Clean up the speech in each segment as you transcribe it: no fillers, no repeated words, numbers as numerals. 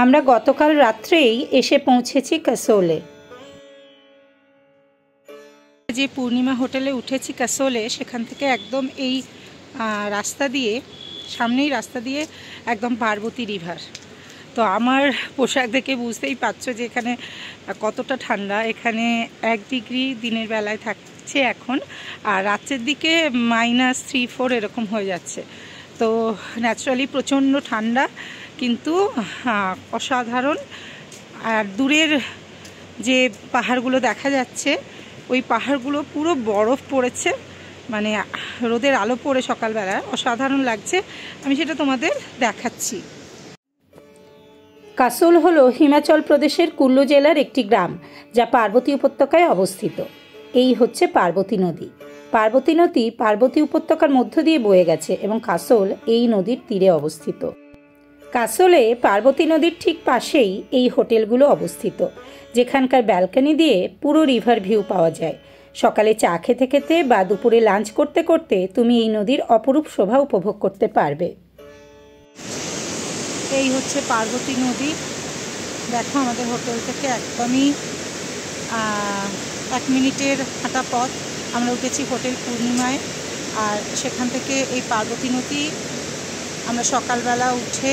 আমরা গতকাল রাত্রেই এসে পৌঁছেছি কাসোলে। যে পূর্ণিমা হোটেলে উঠেছি কাসোলে, সেখান থেকে একদম এই রাস্তা দিয়ে, সামনেই রাস্তা দিয়ে একদম পার্বতী রিভার। তো আমার পোশাক দেখে বুঝতেই পারছো যে এখানে কতটা ঠান্ডা। এখানে 1 ডিগ্রি দিনের বেলায় থাকছে এখন, আর রাত্রের দিকে -3-4 এরকম হয়ে যাচ্ছে। তো ন্যাচারালি প্রচণ্ড ঠান্ডা, কিন্তু অসাধারণ। আর দূরের যে পাহাড়গুলো দেখা যাচ্ছে, ওই পাহাড়গুলো পুরো বরফ পড়েছে, মানে রোদের আলো পড়ে সকালবেলা অসাধারণ লাগছে। আমি সেটা তোমাদের দেখাচ্ছি। কাসোল হলো হিমাচল প্রদেশের কুল্লু জেলার একটি গ্রাম, যা পার্বতী উপত্যকায় অবস্থিত। এই হচ্ছে পার্বতী নদী। পার্বতী নদী পার্বতী উপত্যকার মধ্য দিয়ে বয়ে গেছে এবং কাসোল এই নদীর তীরে অবস্থিত। কাসোলে পার্বতী নদীর ঠিক পাশেই এই হোটেলগুলো অবস্থিত, যেখানকার ব্যালকনি দিয়ে পুরো রিভার ভিউ পাওয়া যায়। সকালে চা খেতে খেতে বা দুপুরে লাঞ্চ করতে করতে তুমি এই নদীর অপরূপ শোভা উপভোগ করতে পারবে। এই হচ্ছে পার্বতী নদী। দেখো, আমাদের হোটেল থেকে একদমই 1 মিনিটের হাঁটা পথ। আমরা উঠেছি হোটেল পূর্ণিমায়, আর সেখান থেকে এই পার্বতী নদী আমরা সকালবেলা উঠে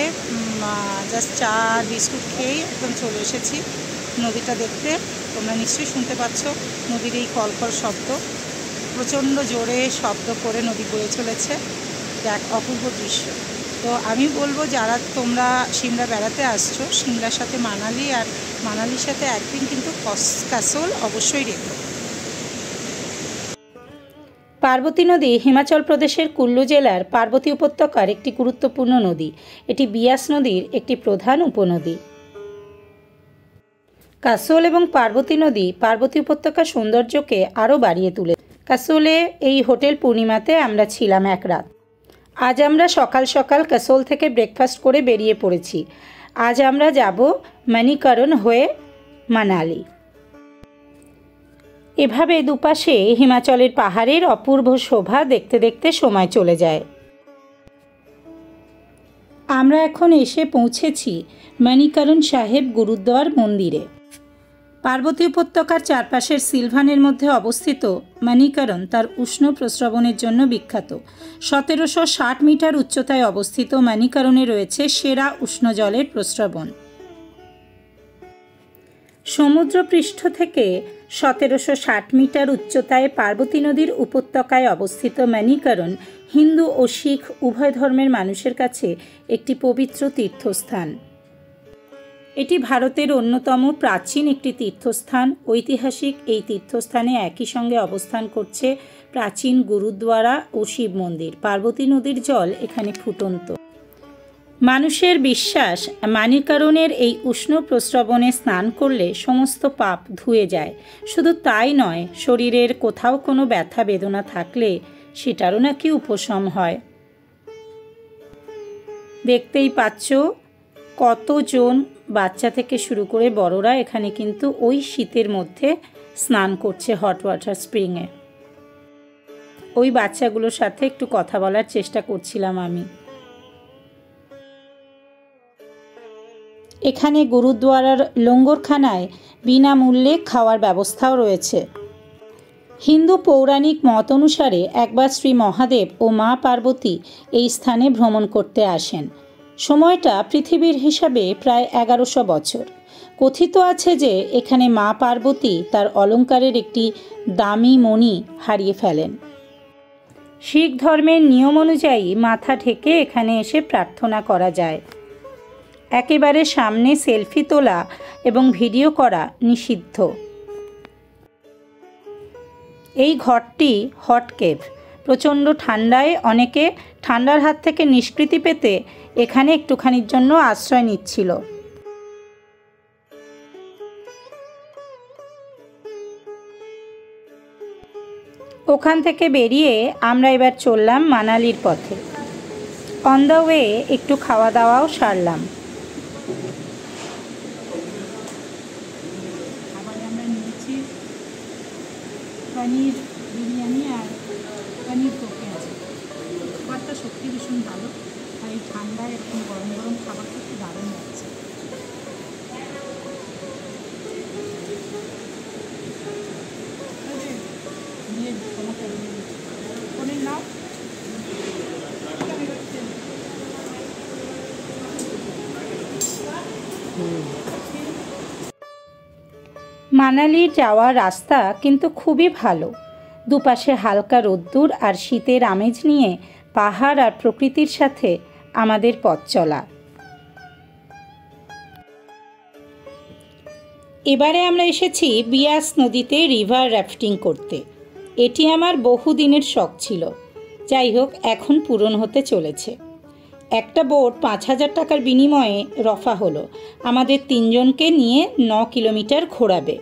জাস্ট চা বিস্কুট খেয়েই একদম চলে এসেছি নদীটা দেখতে। তোমরা নিশ্চয়ই শুনতে পাচ্ছ নদীর এই কলকল শব্দ, প্রচণ্ড জোরে শব্দ করে নদী বয়ে চলেছে। এক অপূর্ব দৃশ্য। তো আমি বলবো, যারা তোমরা সিমলা বেড়াতে আসছো, সিমলার সাথে মানালি, আর মানালির সাথে একদিন কিন্তু কাসোল অবশ্যই রেখো। পার্বতী নদী হিমাচল প্রদেশের কুল্লু জেলার পার্বতী উপত্যকার একটি গুরুত্বপূর্ণ নদী। এটি বিয়াস নদীর একটি প্রধান উপনদী। কাসোল এবং পার্বতী নদী পার্বতী উপত্যকার সৌন্দর্যকে আরও বাড়িয়ে তুলে। কাসোলে এই হোটেল পূর্ণিমাতে আমরা ছিলাম 1 রাত। আজ আমরা সকাল সকাল কাসোল থেকে ব্রেকফাস্ট করে বেরিয়ে পড়েছি। আজ আমরা যাব মণিকরণ হয়ে মানালি। এভাবে দুপাশে হিমাচলের পাহাড়ের অপূর্ব শোভা দেখতে দেখতে সময় চলে যায়। আমরা এখন এসে পৌঁছেছি মণিকরণ সাহেব গুরুদ্বার মন্দিরে। পার্বতী উপত্যকার চারপাশের সিলভানের মধ্যে অবস্থিত মণিকরণ তার উষ্ণ প্রস্রবণের জন্য বিখ্যাত। 1760 মিটার উচ্চতায় অবস্থিত মণিকরণে রয়েছে সেরা উষ্ণ জলের প্রস্রবণ। সমুদ্রপৃষ্ঠ থেকে 1760 মিটার উচ্চতায় পার্বতী নদীর উপত্যকায় অবস্থিত মণিকরণ হিন্দু ও শিখ উভয় ধর্মের মানুষের কাছে একটি পবিত্র তীর্থস্থান। এটি ভারতের অন্যতম প্রাচীন একটি তীর্থস্থান। ঐতিহাসিক এই তীর্থস্থানে একই সঙ্গে অবস্থান করছে প্রাচীন গুরুদ্বারা ও শিব মন্দির। পার্বতী নদীর জল এখানে ফুটন্ত। মানুষের বিশ্বাস, মণিকরণের এই উষ্ণ প্রস্রবণে স্নান করলে সমস্ত পাপ ধুয়ে যায়। শুধু তাই নয়, শরীরের কোথাও কোনো ব্যথা বেদনা থাকলে সেটারও নাকি উপশম হয়। দেখতেই পাচ্ছ কতজন বাচ্চা থেকে শুরু করে বড়রা এখানে কিন্তু ওই শীতের মধ্যে স্নান করছে হট ওয়াটার স্প্রিংয়ে। ওই বাচ্চাগুলোর সাথে একটু কথা বলার চেষ্টা করছিলাম আমি। এখানে গুরুদ্বারার লঙ্গরখানায় বিনামূল্যে খাওয়ার ব্যবস্থাও রয়েছে। হিন্দু পৌরাণিক মত অনুসারে একবার শ্রী মহাদেব ও মা পার্বতী এই স্থানে ভ্রমণ করতে আসেন। সময়টা পৃথিবীর হিসাবে প্রায় 1100 বছর। কথিত আছে যে এখানে মা পার্বতী তার অলঙ্কারের একটি দামি মণি হারিয়ে ফেলেন। শিখ ধর্মের নিয়ম অনুযায়ী মাথা ঢেকে এখানে এসে প্রার্থনা করা যায়। একেবারে সামনে সেলফি তোলা এবং ভিডিও করা নিষিদ্ধ। এই ঘরটি হট কেভ। প্রচণ্ড ঠান্ডায় অনেকে ঠান্ডার হাত থেকে নিষ্কৃতি পেতে এখানে একটুখানির জন্য আশ্রয় নিচ্ছিল। ওখান থেকে বেরিয়ে আমরা এবার চললাম মানালির পথে। অন দ্য ওয়ে একটু খাওয়া দাওয়াও সারলাম। পনির বিরিয়ানি আর পনির কোফতে আছে। খাবারটা সত্যি ভীষণ ভালো, আর এই ঠান্ডায় একদম গরম গরম খাবার খেতে দারুণ লাগছে। মানালি যাওয়ার রাস্তা কিন্তু খুবই ভালো। দুপাশে হালকা রোদ্দুর আর শীতের আমেজ নিয়ে পাহাড় আর প্রকৃতির সাথে আমাদের পথ চলা। এবারে আমরা এসেছি বিয়াস নদীতে রিভার রাফটিং করতে। এটি আমার বহুদিনের শখ ছিল, যাই হোক এখন পূরণ হতে চলেছে। একটা বোট 5,000 টাকার বিনিময়ে রফা হলো, আমাদের 3 জনকে নিয়ে 9 কিলোমিটার ঘোরাবে।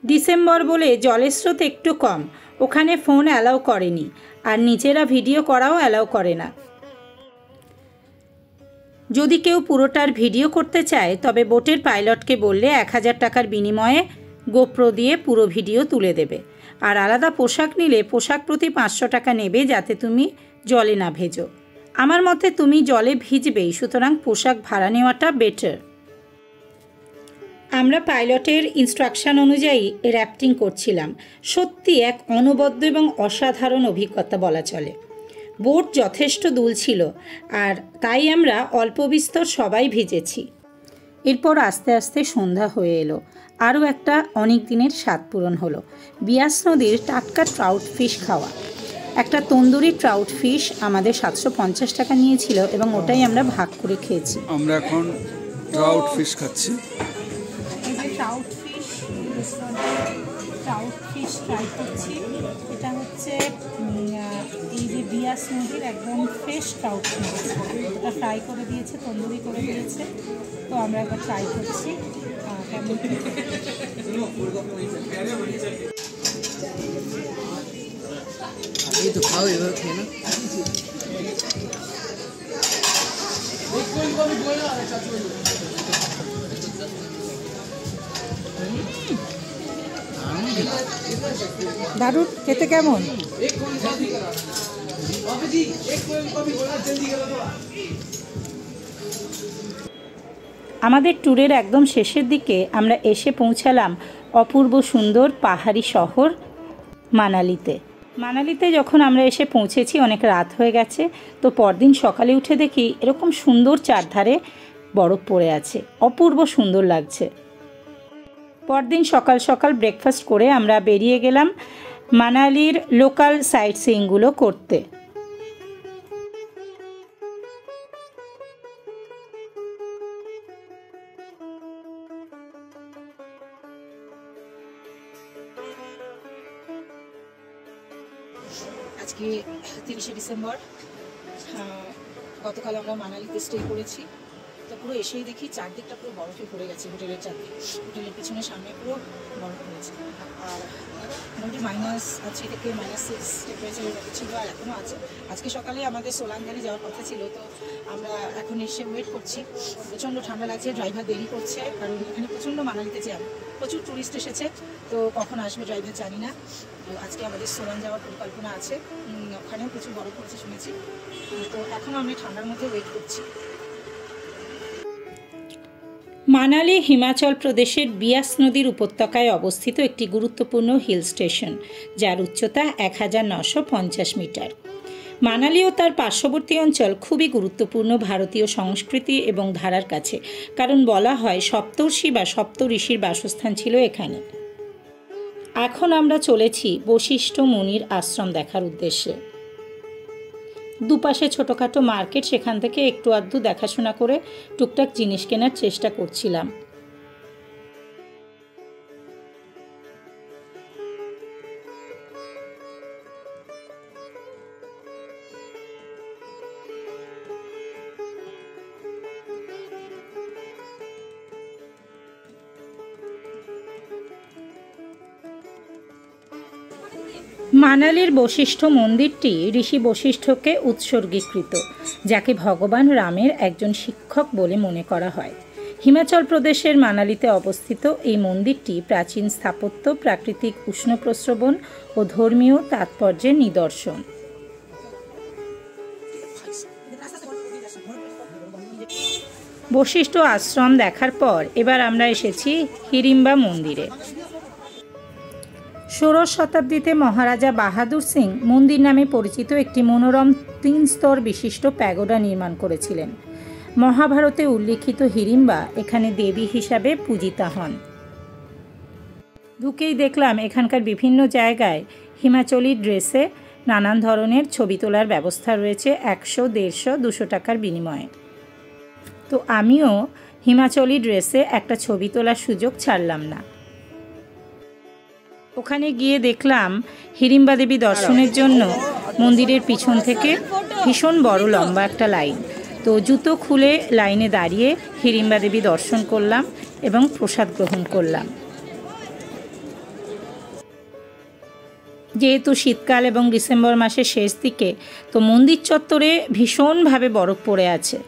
ডিসেম্বর বলে জলের স্রোত একটু কম, ওখানে ফোন অ্যালাউ করেনি, আর নিজেরা ভিডিও করাও অ্যালাউ করে না। যদি কেউ পুরোটার ভিডিও করতে চায় তবে বোটের পাইলটকে বললে 1,000 টাকার বিনিময়ে গোপ্রো দিয়ে পুরো ভিডিও তুলে দেবে, আর আলাদা পোশাক নিলে পোশাক প্রতি 500 টাকা নেবে, যাতে তুমি জলে না ভেজো। আমার মতে তুমি জলে ভিজবেই, সুতরাং পোশাক ভাড়া নেওয়াটা বেটার। আমরা পাইলটের ইনস্ট্রাকশন অনুযায়ী র্যাফটিং করছিলাম। সত্যি এক অনবদ্য এবং অসাধারণ অভিজ্ঞতা বলা চলে। বোট যথেষ্ট দুলছিল, আর তাই আমরা অল্প বিস্তর সবাই ভিজেছি। এরপর আস্তে আস্তে সন্ধ্যা হয়ে এলো, আরও একটা অনেক দিনের স্বাদ পূরণ হলো। বিয়াস নদীর টাটকা ট্রাউট ফিশ খাওয়া। একটা তন্দুরি ট্রাউট ফিশ আমাদের 750 টাকা নিয়েছিল এবং ওটাই আমরা ভাগ করে খেয়েছি। আমরা এখন ট্রাউট ফিশ খাচ্ছি। ট্রাউট ফিশ ট্রাই করছি। এটা হচ্ছে এই যে বিয়াস নদীর একদম ফ্রেশ ট্রাউট ফিশ, এটা ফ্রাই করে দিয়েছে, তন্দুরি করে দিয়েছে। তো আমরা একবার ট্রাই করছি কেমন। ये तो खाओ ये थे ना। দারুণ খেতে। কেমন? আমাদের ট্যুরের একদম শেষের দিকে আমরা এসে পৌঁছালাম অপূর্ব সুন্দর পাহাড়ি শহর মানালিতে। মানালিতে যখন আমরা এসে পৌঁছেছি অনেক রাত হয়ে গেছে, তো পরদিন সকালে উঠে দেখি এরকম সুন্দর চারধারে বরফ পড়ে আছে, অপূর্ব সুন্দর লাগছে। পরদিন সকাল সকাল ব্রেকফাস্ট করে আমরা বেরিয়ে গেলাম মানালির লোকাল সাইট সিইংগুলো করতে। আজকে 30শে ডিসেম্বর। গতকাল আমরা মানালিতে স্টে করেছি। তো পুরো এসেই দেখি চারদিকটা পুরো বরফে ভরে গেছে, হোটেলের চারদিক, হোটেলের পিছনে সামনে পুরো বরফ পড়েছে। আর মোটামুটি -3 থেকে -6 টেম্পারেচার ছিল, আর এখনও আছে। আজকে সকালে আমাদের সোলাঙ্গানি যাওয়ার কথা ছিল, তো আমরা এখন এসে ওয়েট করছি। প্রচণ্ড ঠান্ডা লাগছে, ড্রাইভার দেরি করছে, কারণ এখানে প্রচণ্ড মানালিতে জ্যাম, প্রচুর ট্যুরিস্ট এসেছে। তো কখন আসবে ড্রাইভার জানি না। তো আজকে আমাদের সোলান যাওয়ার পরিকল্পনা আছে, ওখানেও প্রচুর বরফ পড়েছে শুনেছি। তো এখনও আমরা ঠান্ডার মধ্যে ওয়েট করছি। মানালি হিমাচল প্রদেশের বিয়াস নদীর উপত্যকায় অবস্থিত একটি গুরুত্বপূর্ণ হিল স্টেশন, যার উচ্চতা 1950 মিটার। মানালি ও তার পার্শ্ববর্তী অঞ্চল খুবই গুরুত্বপূর্ণ ভারতীয় সংস্কৃতি এবং ধারার কাছে, কারণ বলা হয় সপ্তর্ষি বা সপ্তঋষির বাসস্থান ছিল এখানে। এখন আমরা চলেছি বশিষ্ঠ মুনির আশ্রম দেখার উদ্দেশ্যে। দুপাশে ছোটোখাটো মার্কেট, সেখান থেকে একটু আধটু দেখাশোনা করে টুকটাক জিনিস কেনার চেষ্টা করছিলাম। মানালির বশিষ্ঠ মন্দিরটি ঋষি বশিষ্ঠকে উৎসর্গীকৃত, যাকে ভগবান রামের একজন শিক্ষক বলে মনে করা হয়। হিমাচল প্রদেশের মানালিতে অবস্থিত এই মন্দিরটি প্রাচীন স্থাপত্য, প্রাকৃতিক উষ্ণ প্রস্রবণ ও ধর্মীয় তাৎপর্যের নিদর্শন। বশিষ্ঠ আশ্রম দেখার পর এবার আমরা এসেছি হিড়িম্বা মন্দিরে। 16 শতাব্দীতে মহারাজা বাহাদুর সিং মন্দির নামে পরিচিত একটি মনোরম 3 স্তর বিশিষ্ট প্যাগোডা নির্মাণ করেছিলেন। মহাভারতে উল্লিখিত হিড়িম্বা এখানে দেবী হিসাবে পূজিতা হন। ঢুকেই দেখলাম এখানকার বিভিন্ন জায়গায় হিমাচলি ড্রেসে নানান ধরনের ছবি তোলার ব্যবস্থা রয়েছে 100, 150, 200 টাকার বিনিময়ে। তো আমিও হিমাচলি ড্রেসে একটা ছবি তোলার সুযোগ ছাড়লাম না। ওখানে গিয়ে দেখলাম হিড়িম্বা দেবী দর্শনের জন্য মন্দিরের পিছন থেকে ভীষণ বড় লম্বা একটা লাইন। তো জুতো খুলে লাইনে দাঁড়িয়ে হিড়িম্বা দেবী দর্শন করলাম এবং প্রসাদ গ্রহণ করলাম। যেহেতু শীতকাল এবং ডিসেম্বর মাসের শেষ দিকে, তো মন্দির চত্বরে ভীষণভাবে বরফ পড়ে আছে।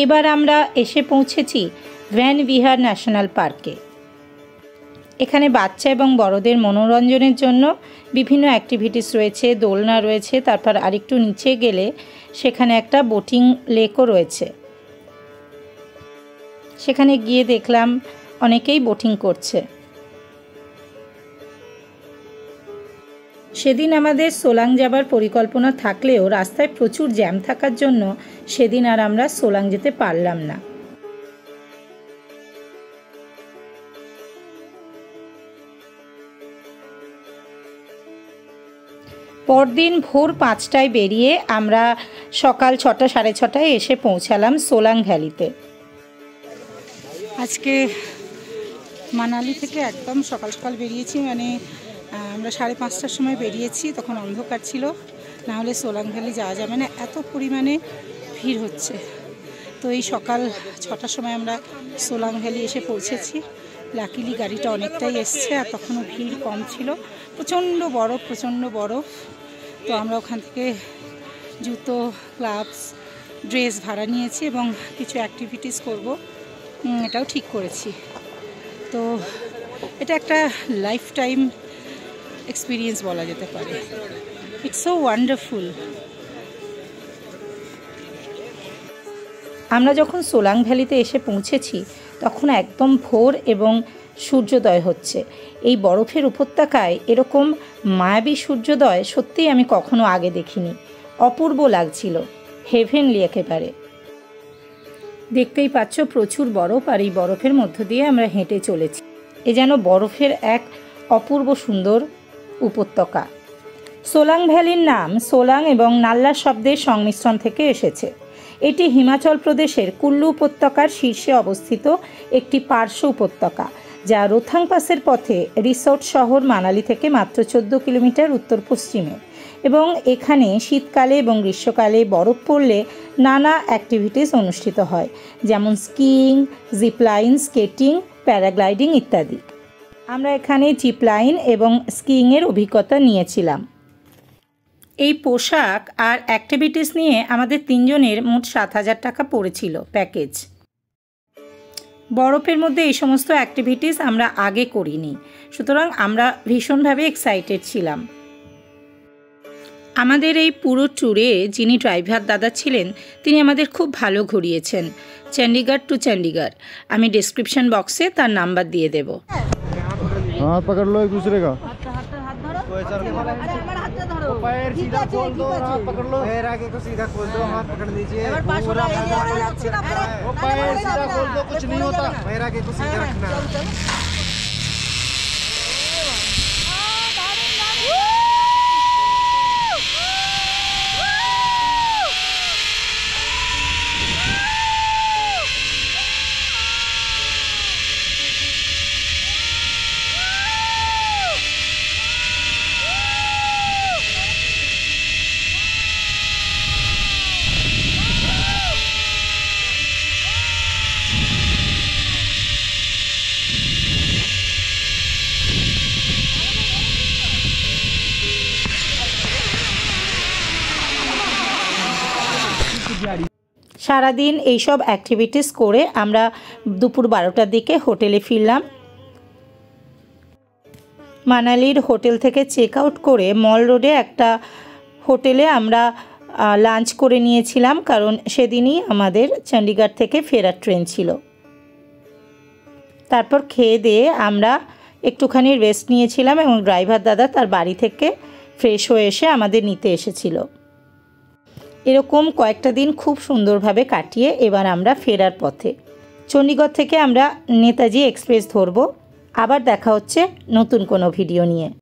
এবার আমরা এসে পৌঁছেছি ভ্যান বিহার ন্যাশনাল পার্কে। এখানে বাচ্চা এবং বড়দের মনোরঞ্জনের জন্য বিভিন্ন অ্যাক্টিভিটিস রয়েছে, দোলনা রয়েছে। তারপর আরেকটু নিচে গেলে সেখানে একটা বোটিং লেকও রয়েছে। সেখানে গিয়ে দেখলাম অনেকেই বোটিং করছে। সেদিন আমাদের সোলাং যাবার পরিকল্পনা থাকলেও রাস্তায় প্রচুর জ্যাম থাকার জন্য সেদিন আর আমরা সোলাং যেতে পারলাম না। পরদিন ভোর 5টায় বেরিয়ে আমরা সকাল 6টা, 6:30টায় এসে পৌঁছালাম সোলাং ভ্যালিতে। আজকে মানালি থেকে একদম সকাল সকাল বেরিয়েছি, মানে আমরা 5:30টার সময় বেরিয়েছি, তখন অন্ধকার ছিল, না হলে সোলাং ভ্যালি যাওয়া যাবে না, এত পরিমাণে ভিড় হচ্ছে। তো এই সকাল 6টার সময় আমরা সোলাং ভ্যালি এসে পৌঁছেছি। লাকিলি গাড়িটা অনেকটাই এসছে, আর তখনও ভিড় কম ছিল। প্রচণ্ড বরফ। তো আমরা ওখান থেকে জুতো, গ্লাভস, ড্রেস ভাড়া নিয়েছি এবং কিছু অ্যাক্টিভিটিস করব এটাও ঠিক করেছি। তো এটা একটা লাইফ টাইম এক্সপিরিয়েন্স বলা যেতে পারে। It's so wonderful. আমরা যখন সোলাং ভ্যালিতে এসে পৌঁছেছি তখন একদম ভোর এবং সূর্যোদয় হচ্ছে। এই বরফের উপত্যকায় এরকম মায়াবী সূর্যোদয় সত্যিই আমি কখনো আগে দেখিনি। অপূর্ব লাগছিল, হেভেনলি একেবারে। দেখতেই পাচ্ছ প্রচুর বরফ, আর এই বরফের মধ্য দিয়ে আমরা হেঁটে চলেছি। এ যেন বরফের এক অপূর্ব সুন্দর উপত্যকা। সোলাং ভ্যালির নাম সোলাং এবং নাল্লা শব্দের সংমিশ্রণ থেকে এসেছে। এটি হিমাচল প্রদেশের কুল্লু উপত্যকার শীর্ষে অবস্থিত একটি পার্শ্ব উপত্যকা, যা রোথাং পাসের পথে রিসোর্ট শহর মানালি থেকে মাত্র 14 কিলোমিটার উত্তর পশ্চিমে। এবং এখানে শীতকালে এবং গ্রীষ্মকালে বরফ পড়লে নানা অ্যাক্টিভিটিস অনুষ্ঠিত হয়, যেমন স্কিইং, জিপলাইন, স্কেটিং, প্যারাগ্লাইডিং ইত্যাদি। আমরা এখানে জিপলাইন এবং স্কিইংয়ের অভিজ্ঞতা নিয়েছিলাম। এই পোশাক আর অ্যাক্টিভিটিস নিয়ে আমাদের 3 জনের মোট 7,000 টাকা পড়েছিল প্যাকেজ। বরফের মধ্যে এই সমস্ত অ্যাক্টিভিটিস আমরা আগে করিনি, সুতরাং আমরা ভীষণভাবে এক্সাইটেড ছিলাম। আমাদের এই পুরো ট্যুরে যিনি ড্রাইভার দাদা ছিলেন তিনি আমাদের খুব ভালো ঘুরিয়েছেন, চণ্ডীগড় টু চণ্ডীগড়। আমি ডেসক্রিপশন বক্সে তার নাম্বার দিয়ে দেব। हाथ पकड़ लो एक दूसरे का। पैर सीधा खोल दो और हाथ पकड़ लो। पैर आगे को सीधा खोल दो, हाथ पकड़ लीजिए। वो पैर सीधा खोल दो, कुछ नहीं होता। पैर आगे को सीधा रखना। সারাদিন এইসব অ্যাক্টিভিটিস করে আমরা দুপুর 12টার দিকে হোটেলে ফিরলাম। মানালির হোটেল থেকে চেক আউট করে মল রোডে একটা হোটেলে আমরা লাঞ্চ করে নিয়েছিলাম, কারণ সেদিনই আমাদের চণ্ডীগড় থেকে ফেরার ট্রেন ছিল। তারপর খেয়ে দিয়ে আমরা একটুখানি রেস্ট নিয়েছিলাম এবং ড্রাইভার দাদা তার বাড়ি থেকে ফ্রেশ হয়ে এসে আমাদের নিতে এসেছিল। এরকম কয়েকটা দিন খুব সুন্দরভাবে কাটিয়ে এবার আমরা ফেরার পথে। চণ্ডীগড় থেকে আমরা নেতাজি এক্সপ্রেস ধরব। আবার দেখা হচ্ছে নতুন কোনো ভিডিও নিয়ে।